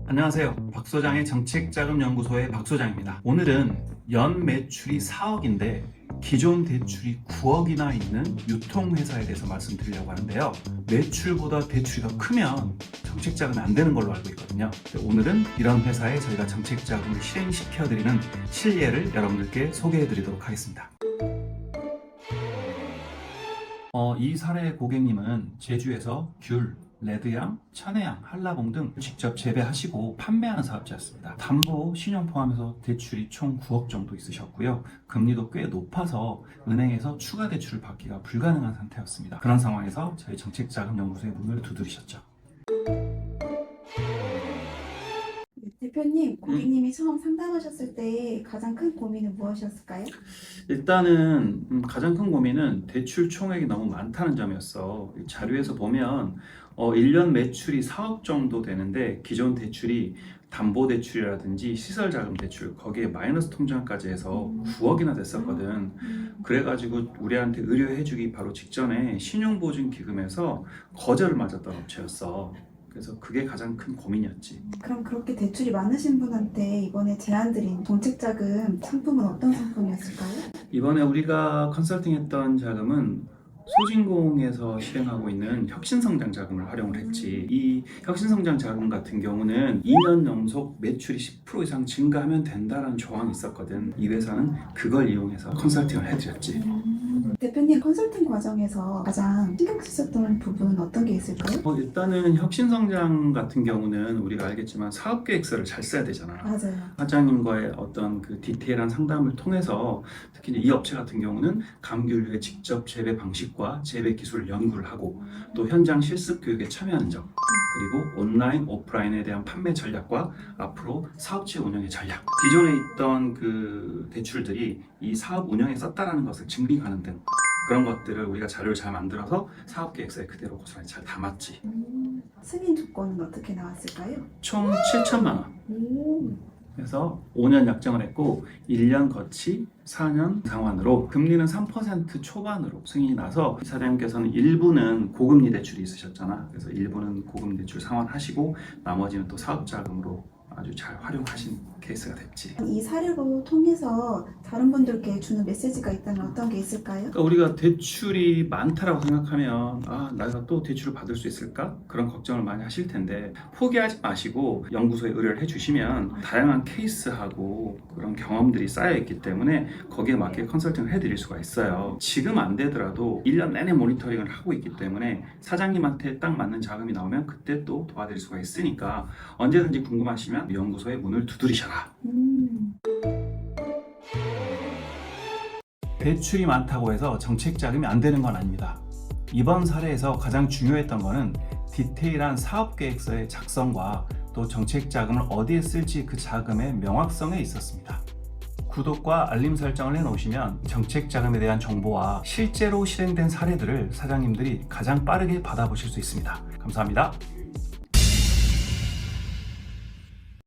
안녕하세요. 박소장의 정책자금연구소의 박소장입니다. 오늘은 연 매출이 4억인데 기존 대출이 9억이나 있는 유통회사에 대해서 말씀드리려고 하는데요. 매출보다 대출이 더 크면 정책자금이 안 되는 걸로 알고 있거든요. 오늘은 이런 회사에 저희가 정책자금을 실행시켜드리는 실예를 여러분들께 소개해드리도록 하겠습니다. 이 사례 고객님은 제주에서 귤, 레드향, 천혜향, 한라봉 등 직접 재배하시고 판매하는 사업자였습니다. 담보, 신용 포함해서 대출이 총 9억 정도 있으셨고요. 금리도 꽤 높아서 은행에서 추가 대출을 받기가 불가능한 상태였습니다. 그런 상황에서 저희 정책자금연구소의 문을 두드리셨죠. 대표님, 고객님이 처음 상담하셨을 때 가장 큰 고민은 무엇이었을까요? 일단은 가장 큰 고민은 대출 총액이 너무 많다는 점이었어. 이 자료에서 보면 1년 매출이 4억 정도 되는데 기존 대출이 담보대출이라든지 시설자금대출 거기에 마이너스 통장까지 해서 9억이나 됐었거든. 그래가지고 우리한테 의뢰해주기 바로 직전에 신용보증기금에서 거절을 맞았던 업체였어. 그래서 그게 가장 큰 고민이었지. 그럼 그렇게 대출이 많으신 분한테 이번에 제안드린 정책자금 상품은 어떤 상품이었을까요? 이번에 우리가 컨설팅했던 자금은 소진공에서 실행하고 있는 혁신성장 자금을 활용을 했지. 이 혁신성장 자금 같은 경우는 2년 연속 매출이 10% 이상 증가하면 된다는 조항이 있었거든. 이 회사는 그걸 이용해서 컨설팅을 해드렸지. 대표님, 컨설팅 과정에서 가장 신경 쓰셨던 부분은 어떤 게 있을까요? 일단은 혁신성장 같은 경우는 우리가 알겠지만 사업계획서를 잘 써야 되잖아. 맞아요. 사장님과의 어떤 그 디테일한 상담을 통해서 특히 이제 이 업체 같은 경우는 감귤류의 직접 재배 방식과 재배 기술을 연구를 하고 또 현장 실습 교육에 참여하는 점, 그리고 온라인, 오프라인에 대한 판매 전략과 앞으로 사업체 운영의 전략, 기존에 있던 그 대출들이 이 사업 운영에 썼다라는 것을 증빙하는 등 그런 것들을 우리가 자료를 잘 만들어서 사업 계획서에 그대로 고스란히 잘 담았지. 승인 조건은 어떻게 나왔을까요? 총 7천만 원. 그래서 5년 약정을 했고 1년 거치 4년 상환으로 금리는 3% 초반으로 승인이 나서 사장님께서는 일부는 고금리 대출이 있으셨잖아. 그래서 일부는 고금리 대출 상환하시고 나머지는 또 사업자금으로 아주 잘 활용하신 케이스가 됐지. 이 사례로 통해서 다른 분들께 주는 메시지가 있다면 어떤 게 있을까요? 그러니까 우리가 대출이 많다라고 생각하면 내가 또 대출을 받을 수 있을까? 그런 걱정을 많이 하실 텐데 포기하지 마시고 연구소에 의뢰를 해주시면 다양한 케이스하고 그런 경험들이 쌓여있기 때문에 거기에 맞게 컨설팅을 해드릴 수가 있어요. 지금 안 되더라도 1년 내내 모니터링을 하고 있기 때문에 사장님한테 딱 맞는 자금이 나오면 그때 또 도와드릴 수가 있으니까 언제든지 궁금하시면 연구소의 문을 두드리셔라. 대출이 많다고 해서 정책 자금이 안 되는 건 아닙니다. 이번 사례에서 가장 중요했던 거는 디테일한 사업 계획서의 작성과 또 정책 자금을 어디에 쓸지 그 자금의 명확성에 있었습니다. 구독과 알림 설정을 해놓으시면 정책 자금에 대한 정보와 실제로 실행된 사례들을 사장님들이 가장 빠르게 받아보실 수 있습니다. 감사합니다.